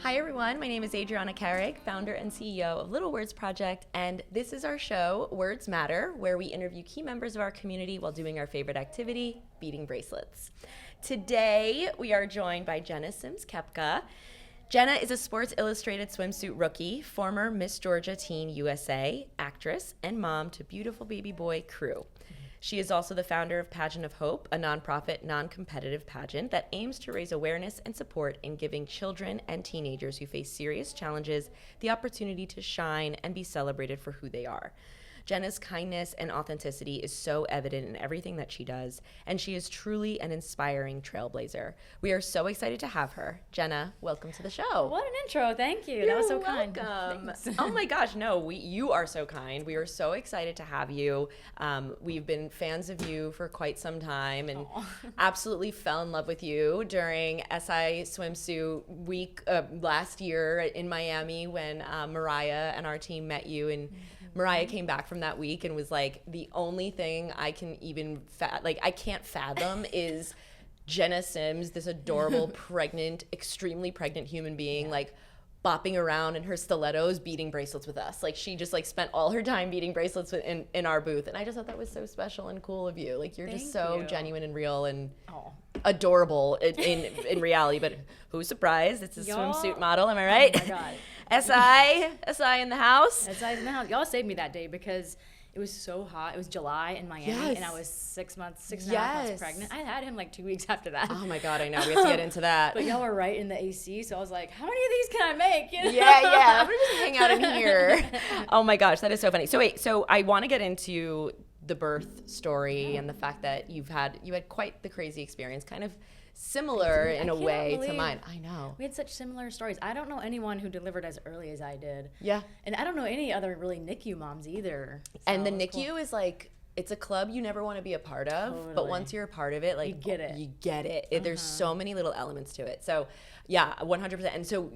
Hi everyone, my name is Adriana Carrig, founder and CEO of Little Words Project, and this is our show, Words Matter, where we interview key members of our community while doing our favorite activity, beating bracelets. Today, we are joined by Jena Sims Koepka. Jenna is a Sports Illustrated swimsuit rookie, former Miss Georgia Teen USA, actress, and mom to beautiful baby boy Crew. She is also the founder of Pageant of Hope, a nonprofit, non-competitive pageant that aims to raise awareness and support in giving children and teenagers who face serious challenges the opportunity to shine and be celebrated for who they are. Jenna's kindness and authenticity is so evident in everything that she does, and she is truly an inspiring trailblazer. We are so excited to have her. Jenna, welcome to the show. What an intro. Thank you. That was so welcome. kind. Oh my gosh, no, you are so kind. We are so excited to have you. We've been fans of you for quite some time and absolutely fell in love with you during SI Swimsuit Week last year in Miami when Mariah and our team met you, and Mariah came back from that week and was like, the only thing I can even, I can't fathom is Jena Sims, this adorable, pregnant, extremely pregnant human being, like bopping around in her stilettos, beating bracelets with us. Like she just like spent all her time beating bracelets in our booth. And I just thought that was so special and cool of you. Like you're just so genuine and real and adorable in reality. But who's surprised? It's a swimsuit model, am I right? Oh my God. SI in the house. SI's in the house. Y'all saved me that day because it was so hot. It was July in Miami, and I was 6 and a half months pregnant. I had him like 2 weeks after that. Oh my God, I know. We have to get into that. But y'all were right in the AC, so I was like, how many of these can I make? You know? Yeah. I'm gonna just hang out in here. Oh my gosh, that is so funny. So I want to get into the birth story and the fact that you had quite the crazy experience, kind of similar in a way to mine. I know. We had such similar stories. I don't know anyone who delivered as early as I did. Yeah. And I don't know any other really NICU moms either. So and the NICU is like, it's a club you never want to be a part of, but once you're a part of it, like you get it. There's so many little elements to it. So yeah, 100%. And so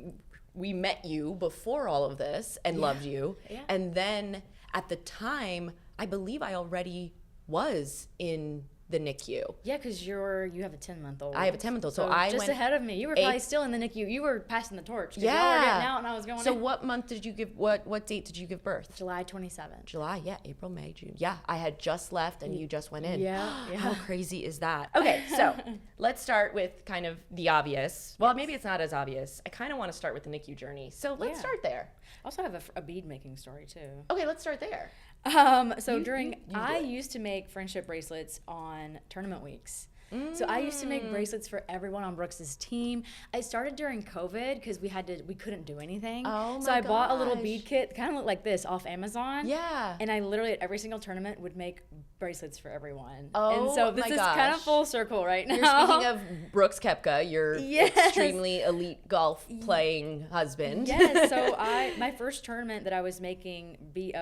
we met you before all of this and loved you. Yeah. And then at the time, I believe I already was in the NICU. Yeah, because you have a 10-month-old. I have a 10-month-old, so I just went ahead of me. You were probably still in the NICU. You were passing the torch. Yeah. Y'all were getting out, and I was going. So what month did you give? What date did you give birth? July 27th. July, yeah, April, May, June. Yeah, I had just left, and you just went in. Yeah. How crazy is that? Okay, so let's start with kind of the obvious. Well, maybe it's not as obvious. I kind of want to start with the NICU journey. So let's start there. I also have a bead making story too. Okay, let's start there. I used to make friendship bracelets on tournament weeks. So I used to make bracelets for everyone on Brooks's team. I started during COVID because we couldn't do anything. Oh my So I bought a little bead kit, kind of looked like this, off Amazon. Yeah. And I literally at every single tournament would make bracelets for everyone. Oh, and so this is kind of full circle right now. You're speaking of Brooks Koepka, your extremely elite golf playing husband. Yes. So my first tournament that I was making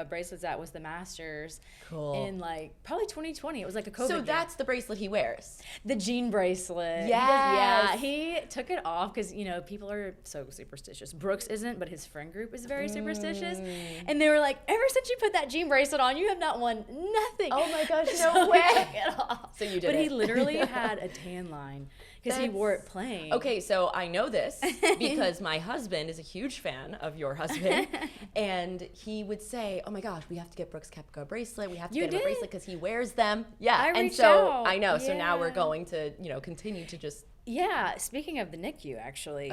bracelets at was the Masters. Cool. In like probably 2020. It was like a COVID. So game. that's the bracelet he wears. The jean bracelet. Yes. He took it off because, people are so superstitious. Brooks isn't, but his friend group is very superstitious. And they were like, ever since you put that jean bracelet on, you have not won nothing. Oh my gosh, no way. He took it off. So you did But it. he literally had a tan line because he wore it playing. Okay, so I know this because my husband is a huge fan of your husband. And he would say, oh my gosh, we have to get Brooks Koepka a bracelet. We have to get him a bracelet because he wears them. Yeah. I and reached so out. I know. So now we're going to, continue to just. Yeah, speaking of the NICU, actually,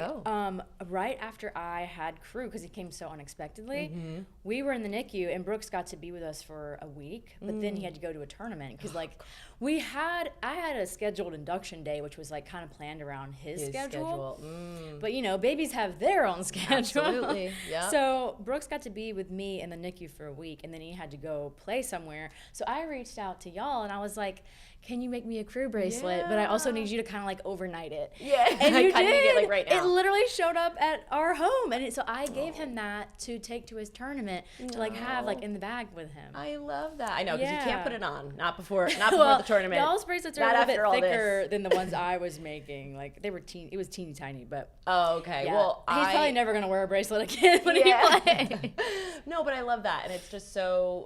right after I had Crew, because he came so unexpectedly, we were in the NICU, and Brooks got to be with us for a week, but then he had to go to a tournament, because, I had a scheduled induction day, which was, kind of planned around his schedule. But, babies have their own schedule. Absolutely, yeah. So Brooks got to be with me in the NICU for a week, and then he had to go play somewhere. So I reached out to y'all, and I was like, can you make me a Crew bracelet? But I also need you to kind of overnight it. Yeah, and you I did. Need it right now. It literally showed up at our home, and so I gave him that to take to his tournament to have in the bag with him. I love that. I know because you can't put it on, not before the tournament. Y'all's bracelets are a little bit thicker than the ones I was making. They were it was teeny tiny, but okay. Yeah. Well, he's probably never gonna wear a bracelet again when he plays. No, but I love that, and it's just so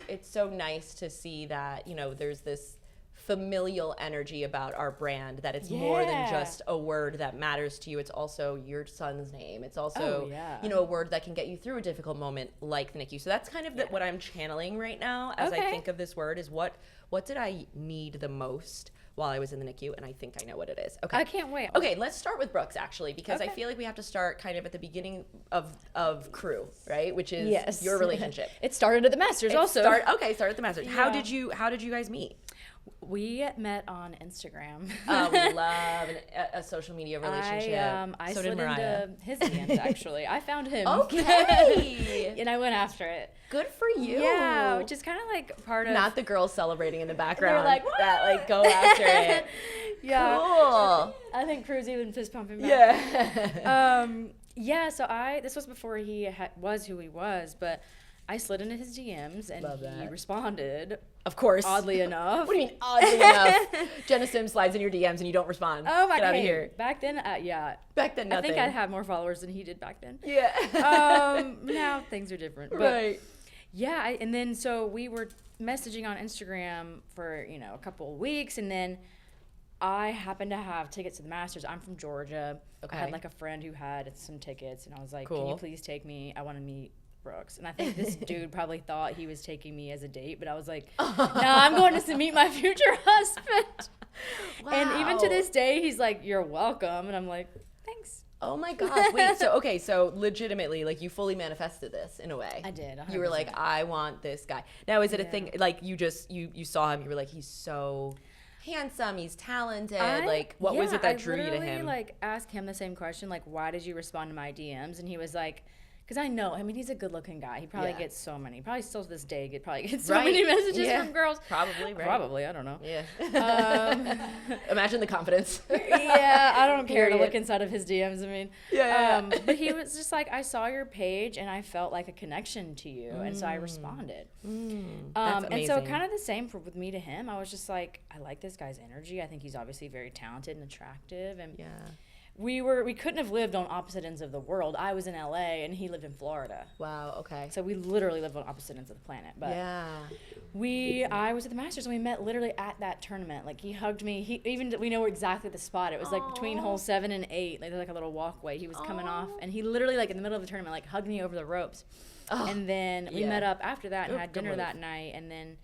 nice to see that there's this familial energy about our brand, that it's more than just a word that matters to you. It's also your son's name. It's also, you know, a word that can get you through a difficult moment like the NICU. So that's kind of what I'm channeling right now as I think of this word, is what did I need the most while I was in the NICU, and I think I know what it is. Okay. I can't wait. Okay, let's start with Brooks, actually, because I feel like we have to start kind of at the beginning of crew, right? Which is your relationship. It started at the Masters also. Start at the Masters. How did you guys meet? We met on Instagram. We love a social media relationship. I so slid did Mariah. into his DMs, actually. I found him. Okay. And I went after it. Good for you. Yeah, which is kind of like part of... Not the girls celebrating in the background. They're like, that like go after it. Yeah. Cool. I think Crew's even fist pumping back. Yeah. Yeah, so this was before he was who he was, but I slid into his DMs and he responded. Of course. Oddly enough. What do you mean, oddly enough? Jenna Sims slides in your DMs and you don't respond. Oh my God. Get out of here. Back then, Back then, nothing. I think I'd have more followers than he did back then. Yeah. Now things are different. But right. Yeah, and then so we were messaging on Instagram for, you know, a couple of weeks, and then I happened to have tickets to the Masters. I'm from Georgia. Okay. I had like a friend who had some tickets, and I was like, can you please take me? I want to meet Brooks. And I think this dude probably thought he was taking me as a date, but I was like, no, I'm going to meet my future husband. Wow. And even to this day, he's like, you're welcome. And I'm like, thanks. Oh my gosh. Wait, so legitimately, like, you fully manifested this in a way. I did. 100%. You were like, I want this guy. Now, is it a thing, like, you saw him, you were like, he's so handsome, he's talented. What was it that drew you to him? I like asked him the same question, like, why did you respond to my DMs? And he was like, because I know, I mean, he's a good-looking guy. He probably gets so many. Probably still to this day, gets so many messages from girls. Probably, right? Probably, I don't know. Yeah. Imagine the confidence. Yeah, I don't care to look inside of his DMs. I mean, but he was just like, I saw your page and I felt like a connection to you, and so I responded. That's amazing. And so kind of the same with me to him. I was just like, I like this guy's energy. I think he's obviously very talented and attractive, and we couldn't have lived on opposite ends of the world. I was in LA and he lived in Florida. Wow, okay. So we literally lived on opposite ends of the planet. But I was at the Masters and we met literally at that tournament. Like, he hugged me. We know exactly the spot. It was like between hole 7 and 8. Like, there's like a little walkway. He was coming off and he literally, like, in the middle of the tournament, like, hugged me over the ropes. And then we met up after that and had dinner that night, and then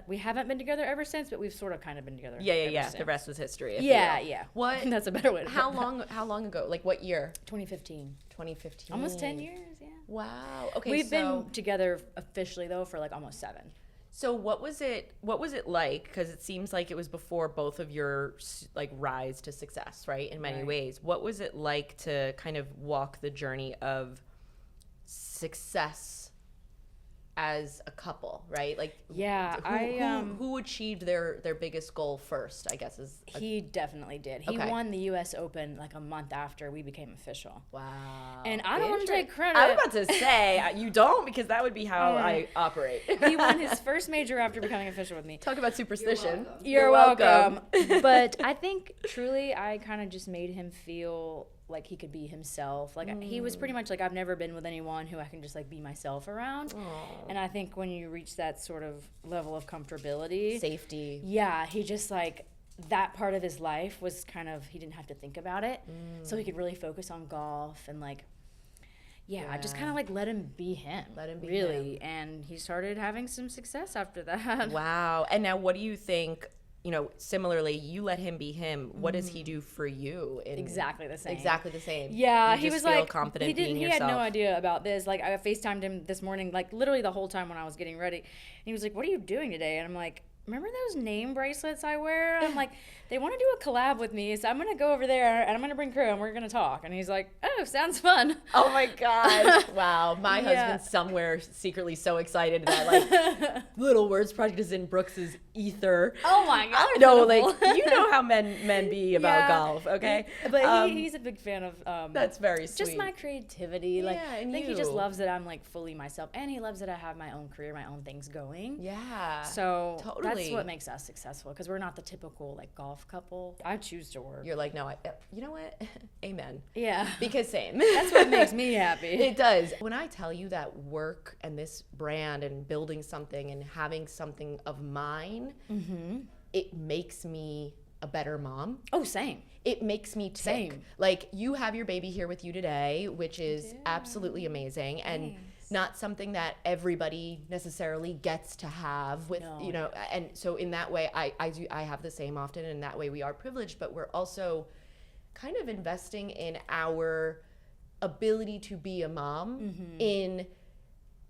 we haven't been together ever since, but we've sort of kind of been together. Yeah. The rest was history. Yeah. What? That's a better way to put it. How long ago? Like, what year? 2015. 2015. Almost 10 years, yeah. Wow. Okay. We've been together officially though for like almost 7. So what was it like? Because it seems like it was before both of your like rise to success, right? In many ways. What was it like to kind of walk the journey of success as a couple, right? Like, who achieved their biggest goal first, I guess is he definitely did. He won the US Open like a month after we became official. Wow. And I don't want to take credit. I was about to say you don't, because that would be how I operate. He won his first major after becoming official with me. Talk about superstition. You're welcome. But I think truly I kind of just made him feel like he could be himself. Like, he was pretty much like, I've never been with anyone who I can just like be myself around. And I think when you reach that sort of level of comfortability, safety, he just like, that part of his life was kind of, he didn't have to think about it, so he could really focus on golf and like I just kind of like let him be him. Really. And he started having some success after that. Wow. And now what do you think, you know, similarly, you let him be him. What does he do for you? Exactly the same. Exactly the same. Yeah, he was feel like confident he had no idea about this. Like, I FaceTimed him this morning, like literally the whole time when I was getting ready. And he was like, "What are you doing today?" And I'm like, "Remember those name bracelets I wear?" And I'm like, "They want to do a collab with me, so I'm gonna go over there and I'm gonna bring Crew and we're gonna talk." And he's like, "Oh, sounds fun." Oh my God! Wow, my husband's somewhere secretly so excited that like Little Words Project is in Brooks's ether. Oh my God! No, like, you know how men be about golf, okay? But he's a big fan of that's very sweet. Just my creativity. Like, I think he just loves that I'm like fully myself, and he loves that I have my own career, my own things going. Yeah. So that's what makes us successful, because we're not the typical like golf couple. I choose to work. You're like, no, you know what? Amen. Yeah. Because same. That's what makes me happy. It does. When I tell you that work and this brand and building something and having something of mine it makes me a better mom. Oh, same. It makes me tick. Same. Like, you have your baby here with you today, which is absolutely amazing. And not something that everybody necessarily gets to have with, you know, and so in that way, I have the same often, and in that way we are privileged, but we're also kind of investing in our ability to be a mom, in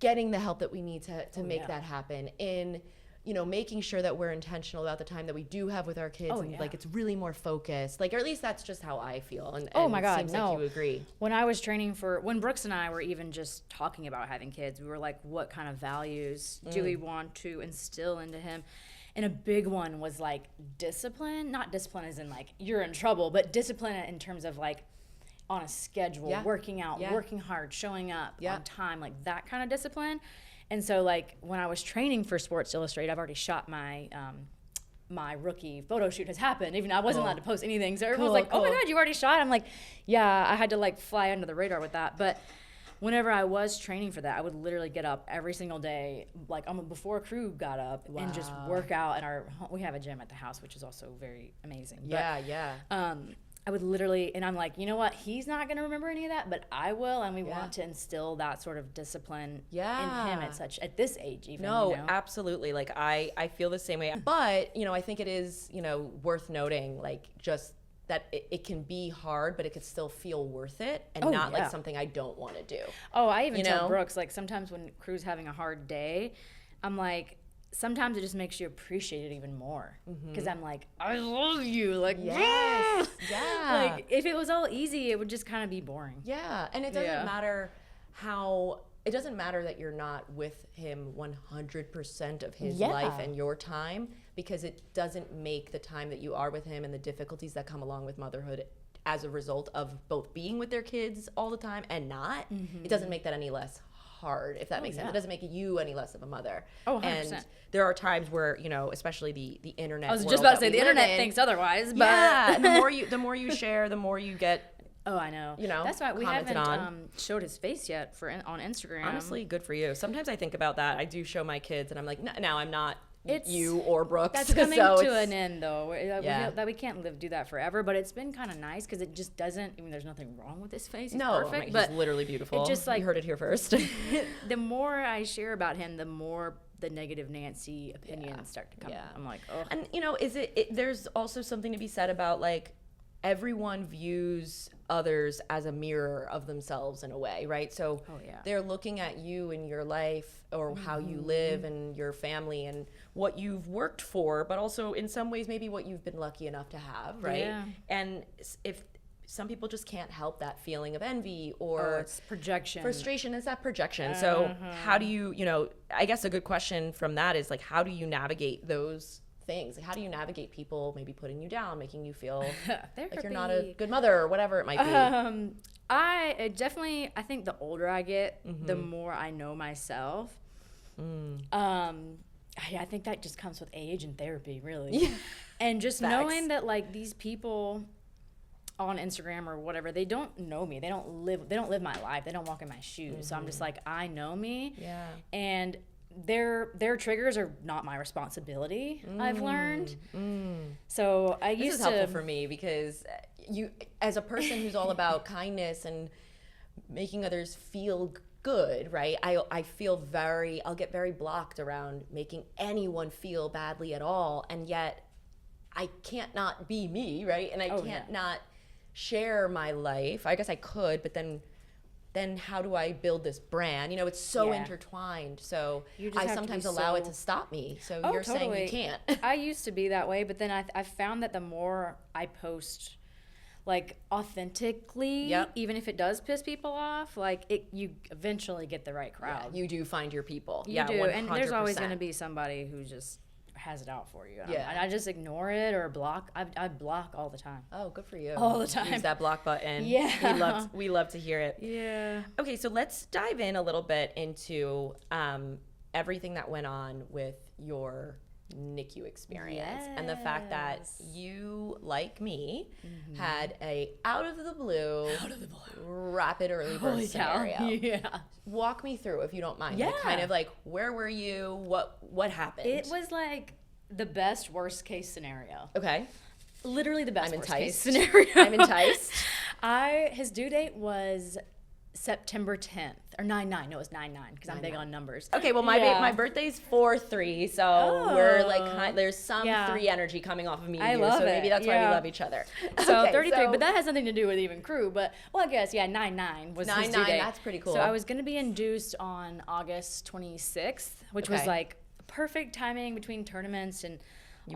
getting the help that we need to make that happen, in, you know, making sure that we're intentional about the time that we do have with our kids, and like it's really more focused, like, or at least that's just how I feel. And oh my God, seems like you agree. When I was training when Brooks and I were even just talking about having kids, we were like, what kind of values do we want to instill into him? And a big one was like discipline, not discipline as in like you're in trouble, but discipline in terms of like on a schedule, working out, working hard, showing up on time, like that kind of discipline. And so, like, when I was training for Sports Illustrated, I've already shot my my rookie photo shoot has happened. Even I wasn't allowed to post anything. So everyone was like, oh, my God, you already shot? I'm like, yeah, I had to, like, fly under the radar with that. But whenever I was training for that, I would literally get up every single day, like, before crew got up, and just work out. And we have a gym at the house, which is also very amazing. I would literally, and I'm like, you know what? He's not going to remember any of that, but I will, and we want to instill that sort of discipline in him at this age even. No, you know? absolutely. Like, I feel the same way. But, you know, I think it is, you know, worth noting, like, just that it can be hard, but it could still feel worth it, and not like something I don't want to do. Oh, I even tell Brooks, like, sometimes when crew's having a hard day, I'm like, sometimes it just makes you appreciate it even more, because I'm like, I love you, like, like, if it was all easy, it would just kind of be boring. And it doesn't matter it doesn't matter that you're not with him 100% of his life and your time, because it doesn't make the time that you are with him and the difficulties that come along with motherhood as a result of both being with their kids all the time and not, it doesn't make that any less hard, if that makes sense. It doesn't make you any less of a mother. 100%. And there are times where, you know, especially the internet I was just about to say, the internet thinks otherwise, but and the more you share, the more you get. Oh, I know. You know, that's why we haven't showed his face yet on Instagram. Honestly, good for you. Sometimes I think about that. I do show my kids, and I'm like, no, I'm not you or Brooks. That's coming to an end, though. That we can't do that forever. But it's been kind of nice, because it just doesn't. I mean, there's nothing wrong with his face. He's perfect, but he's literally beautiful. It just, like, you heard it here first. The more I share about him, the more the negative Nancy opinions start to come. I'm like, oh. And, you know, there's also something to be said about, like, everyone views others as a mirror of themselves in a way, right? So they're looking at you and your life, or how you live, and your family, and what you've worked for, but also in some ways maybe what you've been lucky enough to have, right? And if some people just can't help that feeling of envy or it's projection. Frustration is that projection. So how do you know, I guess a good question from that is, like, how do you navigate those things? Like, how do you navigate people maybe putting you down, making you feel like you're not a good mother, or whatever it might be? I think the older I get, the more I know myself. I think that just comes with age and therapy, really. And just knowing that, like, these people on Instagram or whatever, they don't know me. They don't live my life. They don't walk in my shoes. So I'm just like, I know me. And their triggers are not my responsibility. I've learned. So this is helpful for me, because you, as a person who's all about kindness and making others feel good, right? I'll get very blocked around making anyone feel badly at all, and yet I can't not be me, right? And I can't not share my life. I guess I could, but then how do I build this brand? You know, it's so intertwined. So I sometimes allow it to stop me. So you're saying you can't. I used to be that way, but then I found that the more I post, like, authentically, even if it does piss people off, like, you eventually get the right crowd. You do find your people. You do, 100%. And there's always going to be somebody who just has it out for you. And I just ignore it or block. I block all the time. Oh, good for you. All the time. Use that block button. We love to hear it. Okay, so let's dive in a little bit into everything that went on with your NICU experience, and the fact that you, like me, had a out of the blue rapid early birth scenario. Walk me through, if you don't mind. Like, kind of like, where were you? What happened? It was like the best worst case scenario. Okay. Literally the best I'm worst enticed. case scenario. I'm enticed. His due date was September 10th or 9/9. No, it was 9/9 because I'm big on numbers. Okay, well my birthday's 4/3, so we're like there's some 3 energy coming off of me and you, so maybe that's why we love each other. So 33, but that has nothing to do with even crew. But I guess 9/9 was his due date. That's pretty cool. So I was gonna be induced on August 26th, which was like perfect timing between tournaments and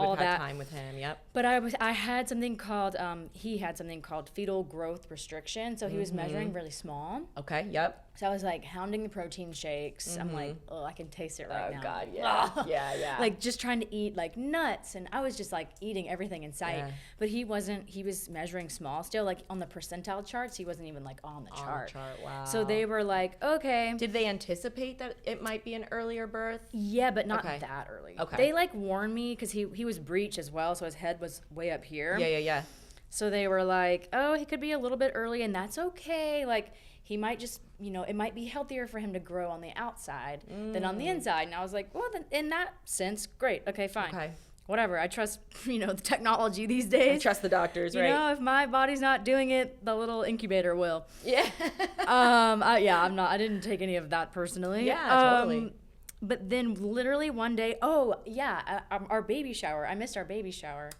all that. Time with him, yep. But I had something called he had something called fetal growth restriction, so he was measuring really small. Okay, yep. So I was like hounding the protein shakes. I'm like, oh, I can taste it right now. Oh God, yeah, yeah. Like just trying to eat like nuts, and I was just like eating everything in sight. Yeah. But he wasn't. He was measuring small still. Like on the percentile charts, he wasn't even like on the chart. Wow. So they were like, okay. Did they anticipate that it might be an earlier birth? Yeah, but not that early. Okay. They like warned me because he was breech as well, so his head was way up here. Yeah. So they were like, oh, he could be a little bit early, and that's okay. Like, he might just, it might be healthier for him to grow on the outside than on the inside. And I was like, well, then in that sense, great. Okay, fine. Okay. Whatever. I trust, the technology these days. I trust the doctors, right? If my body's not doing it, the little incubator will. Yeah. I didn't take any of that personally. Yeah, totally. But then literally one day, our baby shower. I missed our baby shower.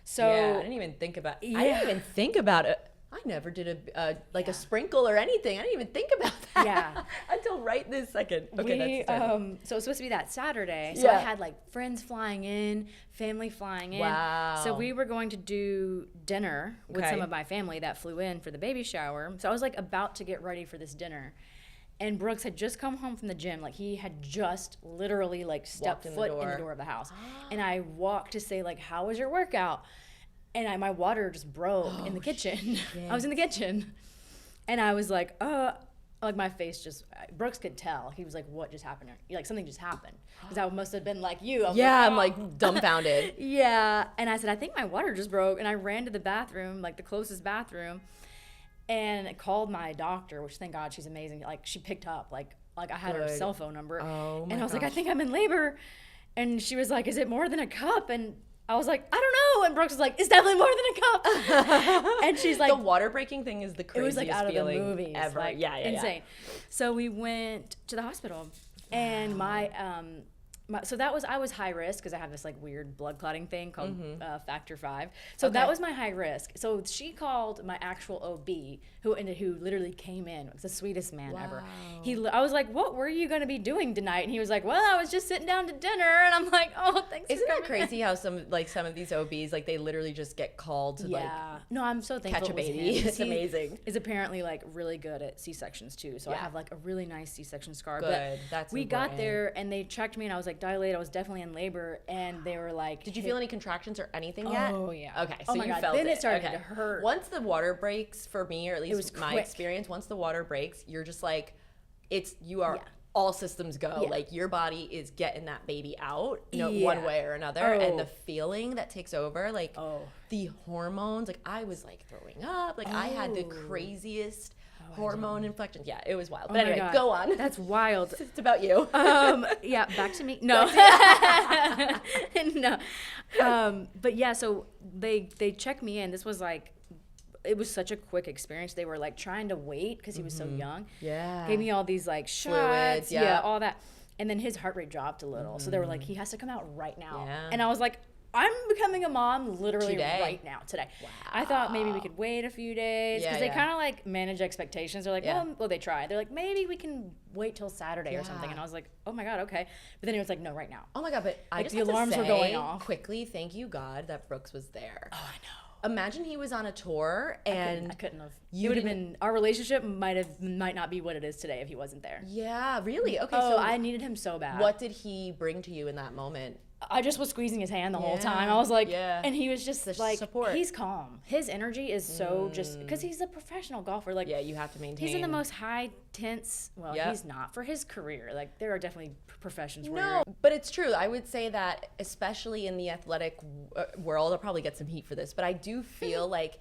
So I didn't even think about it. I never did a sprinkle or anything. I didn't even think about that. Yeah. Until right this second. Okay, that's so it was supposed to be that Saturday. So I had like friends flying in, family flying in. Wow. So we were going to do dinner with some of my family that flew in for the baby shower. So I was like about to get ready for this dinner. And Brooks had just come home from the gym. Like he had just literally like stepped foot in the door of the house. And I walked to say like, how was your workout? And my water just broke in the kitchen. I was in the kitchen. And I was like, like my face just, Brooks could tell. He was like, what just happened? Like something just happened. Because I must have been like you. I'm like dumbfounded. Yeah. And I said, I think my water just broke. And I ran to the bathroom, like the closest bathroom, and called my doctor, which thank God she's amazing. Like she picked up, like I had her cell phone number. Oh my And I was gosh. like, I think I'm in labor. And she was like, is it more than a cup? And I was like, I don't know. And Brooks was like, it's definitely more than a cup. And she's like, the water breaking thing is the craziest it was like out of the feeling movies, ever. like, Yeah. insane. So we went to the hospital, and I was high risk because I have this like weird blood clotting thing called factor 5. So that was my high risk. So she called my actual OB who literally came in. It was the sweetest man ever. I was like, what were you going to be doing tonight? And he was like, well, I was just sitting down to dinner. And I'm like, oh, thanks. Isn't that crazy how some of these OBs, like they literally just get called to no, I'm so thankful catch a baby. It's amazing. Is apparently like really good at C-sections too. So I have like a really nice C-section scar. Good. That's we got there and they checked me and I was like dilated. I was definitely in labor and they were like, did you feel any contractions or anything yet? Oh yeah. Okay. So you God. felt then it. it started to hurt. Once the water breaks, for me, or at least my experience, once the water breaks, you're just like, you are all systems go. Like your body is getting that baby out, one way or another. And the feeling that takes over, like the hormones, like I was like throwing up, like I had the craziest hormone inflections. Yeah, it was wild. But anyway, go on. That's wild. It's about you. Back to me. No. No. But yeah, so they checked me in. This was like, it was such a quick experience. They were like trying to wait because he was so young. Yeah. Gave me all these like shots. Fluids, all that. And then his heart rate dropped a little. So they were like, he has to come out right now. Yeah. And I was like, I'm becoming a mom literally today. Right now, today. Wow. I thought maybe we could wait a few days because they kind of like manage expectations. They're like, well, they try. They're like, maybe we can wait till Saturday or something. And I was like, oh my God, okay. But then he was like, no, right now. Oh my God, but I just the alarms were going off quickly. Thank you God that Brooks was there. Oh, I know. Imagine he was on a tour and I couldn't have. It would have been, our relationship might not be what it is today if he wasn't there. Yeah, really? Okay. So I needed him so bad. What did he bring to you in that moment? I just was squeezing his hand the whole time. I was like, and he was just like, support. He's calm. His energy is so just, because he's a professional golfer. Like, you have to maintain. He's in the most high tense, he's not for his career. Like, there are definitely professions where but it's true. I would say that, especially in the athletic world, I'll probably get some heat for this, but I do feel like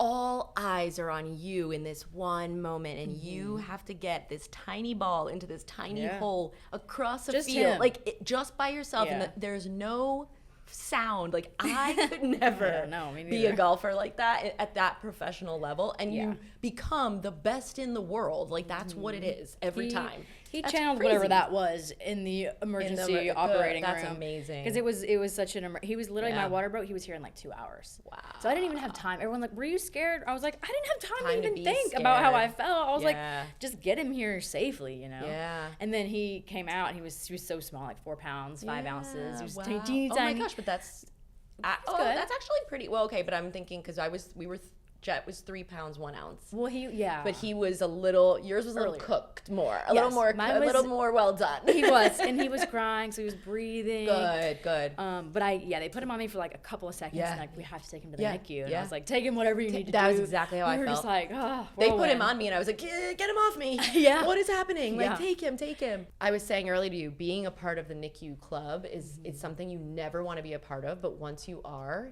all eyes are on you in this one moment, and you have to get this tiny ball into this tiny hole across a field, like just by yourself. And there's no sound. Like I could never be a golfer like that at that professional level, and you become the best in the world. Like that's what it is every time. He That's channeled crazy. whatever that was in the emergency operating room. That's amazing. Because it was such an he was literally my water broke. He was here in like 2 hours. Wow. So I didn't even have time. Everyone like, were you scared? I was like, I didn't have time to even think scared. about how I felt. I was like, just get him here safely, you know. Yeah. And then he came out. And he was so small, like 4 pounds, 5 ounces. He was teeny Oh tiny. my gosh, but that's good. That's actually pretty well. Okay, but I'm thinking because Jet was 3 pounds 1 ounce. Well, but he was yours was a little cooked more, a little more well done. He was, and he was crying, so he was breathing. Good. But they put him on me for like a couple of seconds, and like we have to take him to the NICU, and I was like, take him whatever you need to do. That was exactly how I felt. We were just like, they put him on me, and I was like, get him off me. What is happening? Like, take him. I was saying earlier to you, being a part of the NICU club is something you never want to be a part of, but once you are,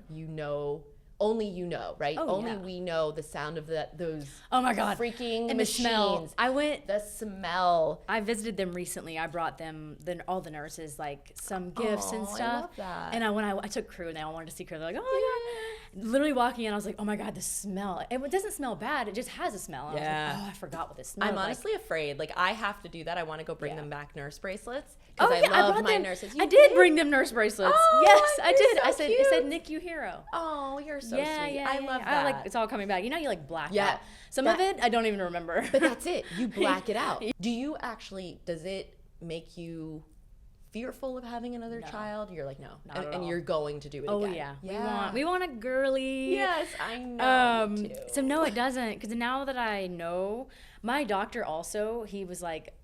only right? We know the sound of those oh my god freaking and machines. The smell. I visited them recently. I brought them all the nurses like some gifts and stuff. I love that. And when I took crew and they all wanted to see crew, they're like, oh my god. Literally walking in, I was like, oh my god, the smell. It doesn't smell bad. It just has a smell. And I was like, oh, I forgot what this smells like. I'm honestly afraid. Like I have to do that. I want to go bring them back nurse bracelets. Oh I yeah, love my nurses. I did bring them nurse bracelets. Oh, yes, I did. So it said NICU hero. Oh, you're so sweet. I love that. I like it's all coming back. You know, you like black out. Some of it I don't even remember. But that's it. You black it out. Does it make you fearful of having another child? You're like, no. And you're going to do it again. Yeah. We want a girly. Yes, I know. Too. So no, it doesn't. Because now that I know, my doctor also, he was like,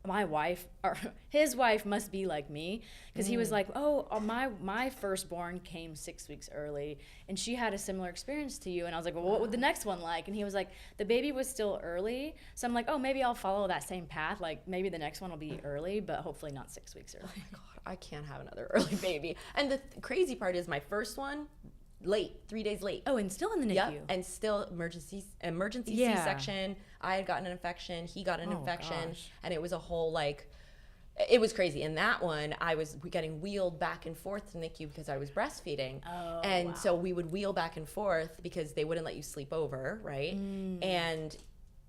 my wife or his wife must be like me, because he was like, my firstborn came 6 weeks early and she had a similar experience to you. And I was like, well, what would the next one like? And he was like, the baby was still early, so I'm like, oh, maybe I'll follow that same path, like maybe the next one will be early, but hopefully not 6 weeks early. Oh my god, I can't have another early baby. And the crazy part is my first one late, 3 days late. Oh, and still in the NICU. Yep, and still emergency C-section. I had gotten an infection, he got an infection, and it was a whole it was crazy. In that one, I was getting wheeled back and forth to NICU because I was breastfeeding. So we would wheel back and forth because they wouldn't let you sleep over, right? And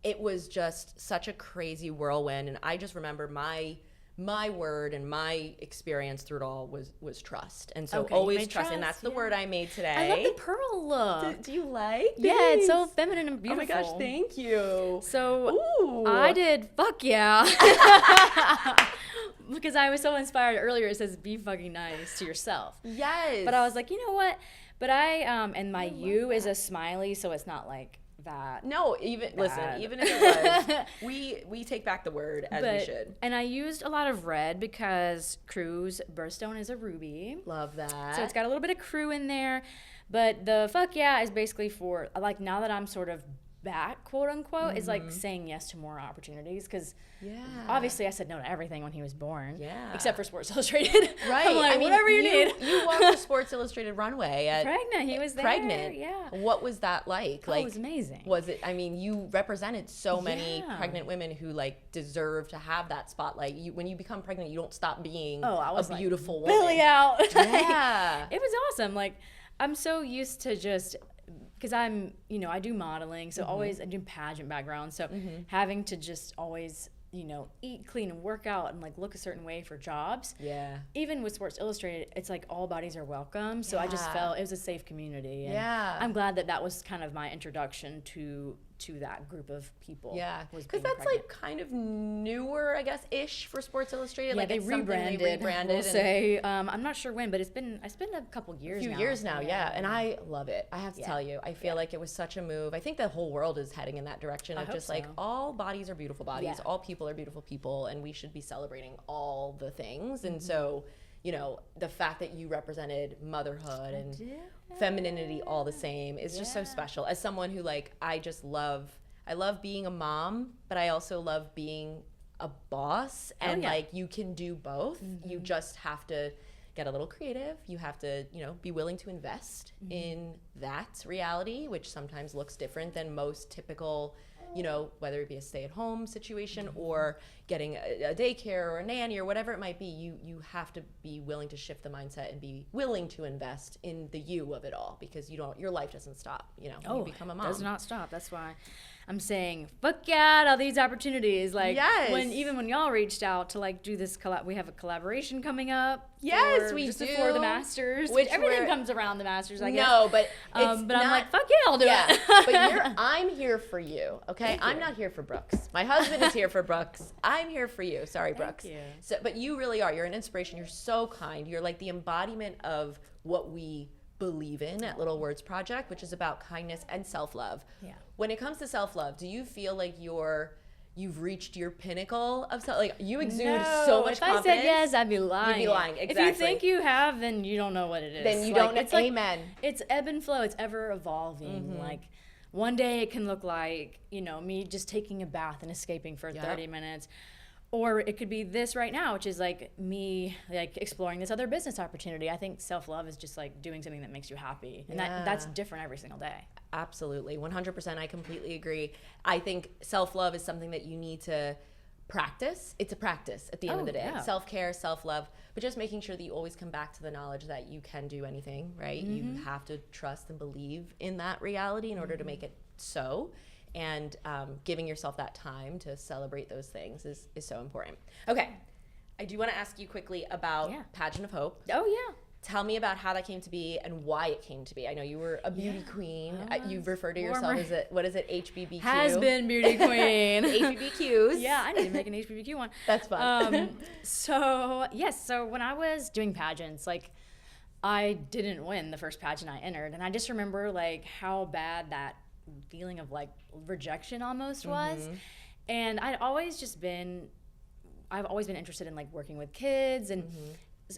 it was just such a crazy whirlwind. And I just remember my word and my experience through it all was trust. And so always trust. And that's the word I made today. I love the pearl look. Do you like? Yeah, it's so feminine and beautiful. Oh my gosh, thank you. So I did fuck yeah. Because I was so inspired earlier. It says be fucking nice to yourself. Yes. But I was like, you know what? But and my U is a smiley, so it's not like that. No, even if it was, we take back the word as we should. And I used a lot of red because Crew's birthstone is a ruby. Love that. So it's got a little bit of Crew in there. But the fuck yeah is basically for, like, now that I'm sort of back, quote unquote, is like saying yes to more opportunities, because obviously I said no to everything when he was born, except for Sports Illustrated. Right. I'm like, whatever you need. You walked the Sports Illustrated runway at pregnant. He was there. Pregnant. Yeah. What was that like? It was amazing. Was it? I mean, you represented so many pregnant women who deserve to have that spotlight. when you become pregnant, you don't stop being a beautiful woman. Billy out. Yeah. It was awesome. Like, I'm so used to just, because I'm, I do modeling, so always I do pageant background, so having to just always, eat clean and work out and look a certain way for jobs. Yeah. Even with Sports Illustrated, it's like all bodies are welcome. So I just felt it was a safe community. And I'm glad that was kind of my introduction to that group of people. Yeah. Because that's kind of newer, I guess, ish for Sports Illustrated. Yeah, they rebranded. We'll say. I'm not sure when, but it's been a couple years now. A few years now, yeah. And I love it. I have to tell you, I feel like it was such a move. I think the whole world is heading in that direction of just all bodies are beautiful bodies. All people are beautiful people, and we should be celebrating all the things. And so, the fact that you represented motherhood and femininity all the same is just so special. As someone who I love being a mom, but I also love being a boss, and you can do both. You just have to get a little creative. You have to, be willing to invest in that reality, which sometimes looks different than most typical you know, whether it be a stay-at-home situation or getting a daycare or a nanny or whatever it might be, you have to be willing to shift the mindset and be willing to invest in the you of it all, because your life doesn't stop, you know, when you become a mom. It does not stop. That's why I'm saying, fuck yeah, all these opportunities. Like, even when y'all reached out to like do this we have a collaboration coming up. Yes, we just do. Before the Masters. Everything comes around the Masters, I guess. No, but I'm like, fuck yeah, I'll do it. But I'm here for you, okay? I'm not here for Brooks. My husband is here for Brooks. I'm here for you. Sorry, Brooks. Thank you. So, but you really are. You're an inspiration. You're so kind. You're like the embodiment of what we believe in at Little Words Project, which is about kindness and self-love. Yeah. When it comes to self-love, do you feel like you've reached your pinnacle of like you exude so much confidence? If I said yes, I'd be lying. You'd be lying, exactly. If you think you have, then you don't know what it is. Then you don't know. It's Amen. It's ebb and flow. It's ever evolving. Like one day it can look like, you know, me just taking a bath and escaping for 30 minutes. Or it could be this right now, which is like me like exploring this other business opportunity. I think self-love is just like doing something that makes you happy. And that's different every single day. Absolutely. 100%. I completely agree. I think self-love is something that you need to practice. It's a practice at the end of the day. Yeah. Self-care, self-love, but just making sure that you always come back to the knowledge that you can do anything, right? You have to trust and believe in that reality in order to make it so. And giving yourself that time to celebrate those things is so important. Okay, I do want to ask you quickly about Pageant of Hope. Oh, yeah. Tell me about how that came to be and why it came to be. I know you were a beauty queen. You've referred to yourself as what is it, HBBQ? Has been beauty queen. HBBQs. Yeah, I need to make an HBBQ one. That's fun. So when I was doing pageants, like, I didn't win the first pageant I entered. And I just remember, like, how bad that feeling of like rejection almost was. And I've always been interested in like working with kids, and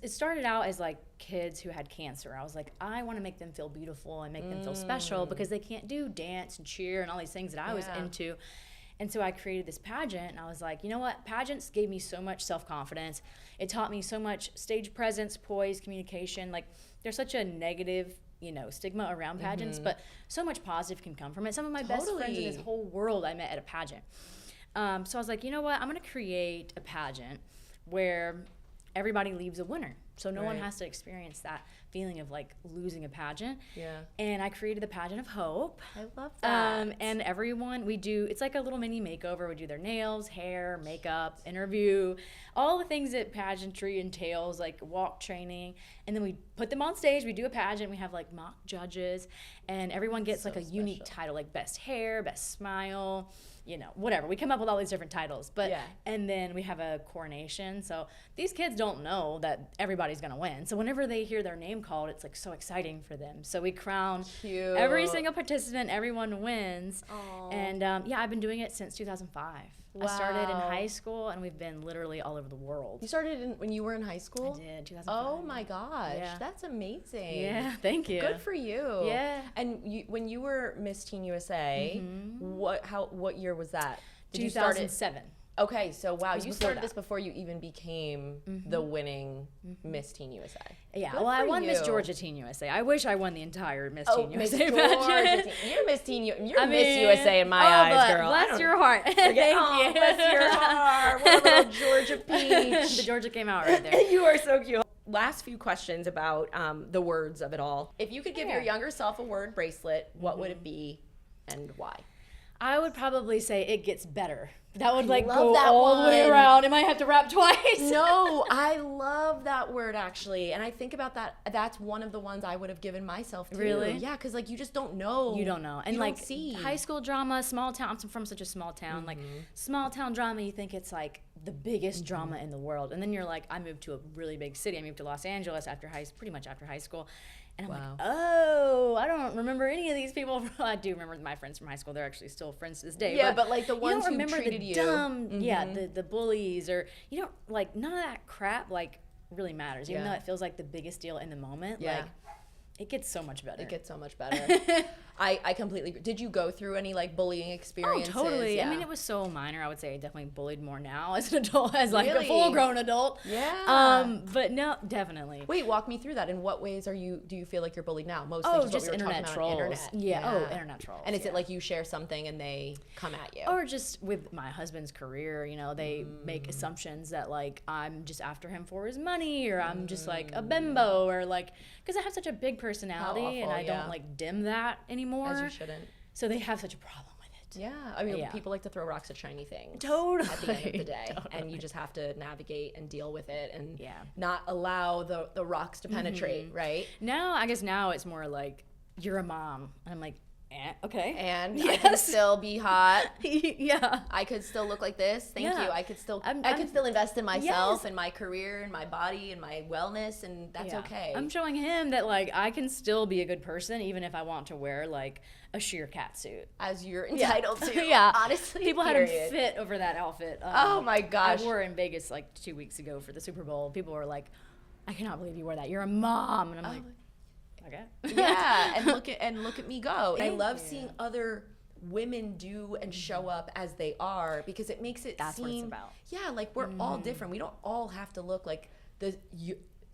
it started out as like kids who had cancer. I was like, I want to make them feel beautiful and make them feel special because they can't do dance and cheer and all these things that I was into. And so I created this pageant, and I was like, you know what? Pageants gave me so much self-confidence. It taught me so much stage presence, poise, communication. Like, there's such a negative, you know, stigma around pageants, but so much positive can come from it. Some of my best friends in this whole world I met at a pageant. So I was like, you know what? I'm going to create a pageant where everybody leaves a winner. So no one has to experience that feeling of like losing a pageant. Yeah. And I created the Pageant of Hope. I love that. And everyone, it's like a little mini makeover. We do their nails, hair, makeup, interview, all the things that pageantry entails, like walk training. And then we put them on stage. We do a pageant. We have like mock judges, and everyone gets like a unique title, like best hair, best smile, you know, whatever. We come up with all these different titles, and then we have a coronation. So these kids don't know that everybody's gonna win. So whenever they hear their name called, it's like so exciting for them. So we crown every single participant. Everyone wins. Aww. And I've been doing it since 2005. Wow. I started in high school, and we've been literally all over the world. You started when you were in high school? I did, 2005. Oh my gosh, that's amazing. Yeah, thank you. Good for you. Yeah. And when you were Miss Teen USA, what year was that? 2007. Okay, so wow, you started this before you even became the winning Miss Teen USA. Yeah, well, I won Miss Georgia Teen USA. I wish I won the entire Miss Teen USA pageant. You're Miss USA in my eyes, girl. Bless your heart. Thank you. Bless your heart. What a little Georgia peach. The Georgia came out right there. You are so cute. Last few questions about the words of it all. If you could give your younger self a word bracelet, what would it be and why? I would probably say it gets better. That would like go all the way around. It might have to wrap twice. No, I love that word actually. And I think about that. That's one of the ones I would have given myself too. Really? Yeah, because like you just don't know. You don't know. And like high school drama, small town. I'm from such a small town. Like small town drama, you think it's like the biggest drama in the world. And then you're like, I moved to a really big city. I moved to Los Angeles pretty much after high school. And I'm like, oh, I don't remember any of these people. I do remember my friends from high school. They're actually still friends to this day. Yeah, but like the ones who treated you. The bullies, or you don't like none of that crap like really matters, even though it feels like the biggest deal in the moment. Like It gets so much better. It gets so much better. I completely agree. Did you go through any like bullying experiences? Oh, totally. Yeah. I mean, it was so minor. I would say I definitely bullied more now as an adult, as like Really? a full-grown adult. Yeah. But no, definitely. Wait, walk me through that. In what ways do you feel like you're bullied now? Mostly Just what we were internet talking trolls. about on internet. Yeah. Internet trolls. And is it like you share something and they come at you? Or just with my husband's career, you know, they make assumptions that like I'm just after him for his money, or I'm just like a bimbo, or like, because I have such a big personality awful, and I don't like dim that anymore. As you shouldn't. So they have such a problem with it. Yeah, I mean, people like to throw rocks at shiny things. Totally. At the end of the day, Totally. and you just have to navigate and deal with it, and not allow the rocks to penetrate. Right? Now, I guess now it's more like you're a mom, and I'm like, okay. And I can still be hot. Yeah. I could still look like this. Thank you. I could still invest in myself and my career and my body and my wellness, and that's okay. I'm showing him that like I can still be a good person even if I want to wear like a sheer cat suit. As you're entitled to. Yeah. Honestly. People had him fit over that outfit. Oh my gosh. I wore it in Vegas like 2 weeks ago for the Super Bowl. People were like, I cannot believe you wore that. You're a mom. And I'm like, okay. Yeah, and look at me go. I love seeing other women do and show up as they are, because it makes it That's seem what it's about. Yeah, like we're all different. We don't all have to look like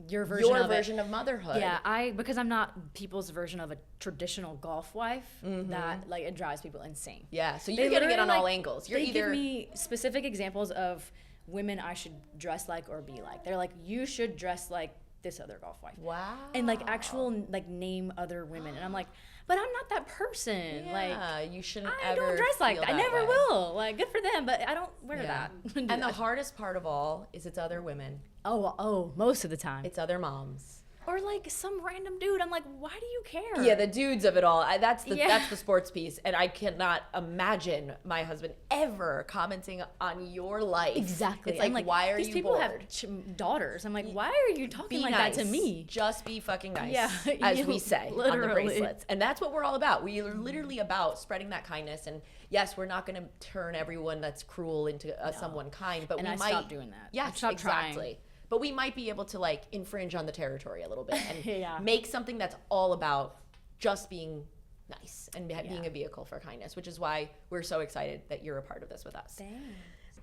your version of motherhood. Yeah, because I'm not people's version of a traditional golf wife. That like it drives people insane. Yeah, so you're getting it on all angles. You're they give me specific examples of women I should dress like or be like. They're like, you should dress like this other golf wife. Wow. And like actual like name other women, and I'm like, but I'm not that person. Yeah, you shouldn't I ever don't dress like that. I never way. will. Like, good for them, but I don't wear that. And the hardest part of all is it's other women. Oh, most of the time. It's other moms. Or like some random dude. I'm like, why do you care? Yeah, the dudes of it all. That's the sports piece, and I cannot imagine my husband ever commenting on your life. Exactly. It's like, why are these you people bored? have daughters. I'm like, why are you talking like that to me? Just be fucking nice. Yeah, as we say on the literally. bracelets, and that's what we're all about. We are literally about spreading that kindness. And yes, we're not going to turn everyone that's cruel into someone kind, but and we I might stopped doing that. Yeah, exactly. Trying. But we might be able to like infringe on the territory a little bit and Yeah. make something that's all about just being nice and being a vehicle for kindness, which is why we're so excited that you're a part of this with us. Thanks.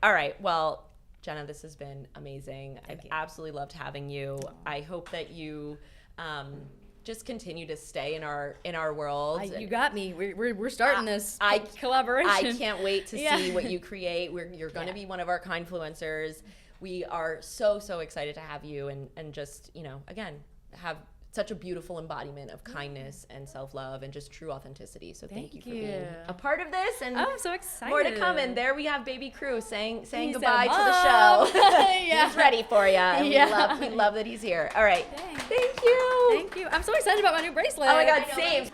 All right. Well, Jenna, this has been amazing. Thank I've you. absolutely loved having you. I hope that you just continue to stay in our world. You got me. We're starting this collaboration. I can't wait to see what you create. You're going to be one of our kindfluencers. We are so excited to have you and just, again, have such a beautiful embodiment of kindness and self-love and just true authenticity. So thank you for being a part of this. And I'm so excited. More to come. And there we have baby Crew saying He's goodbye to the show. Yeah. He's ready for you. And Yeah. we love that he's here. All right. Thanks. Thank you. Thank you. I'm so excited about my new bracelet. Oh my God, same.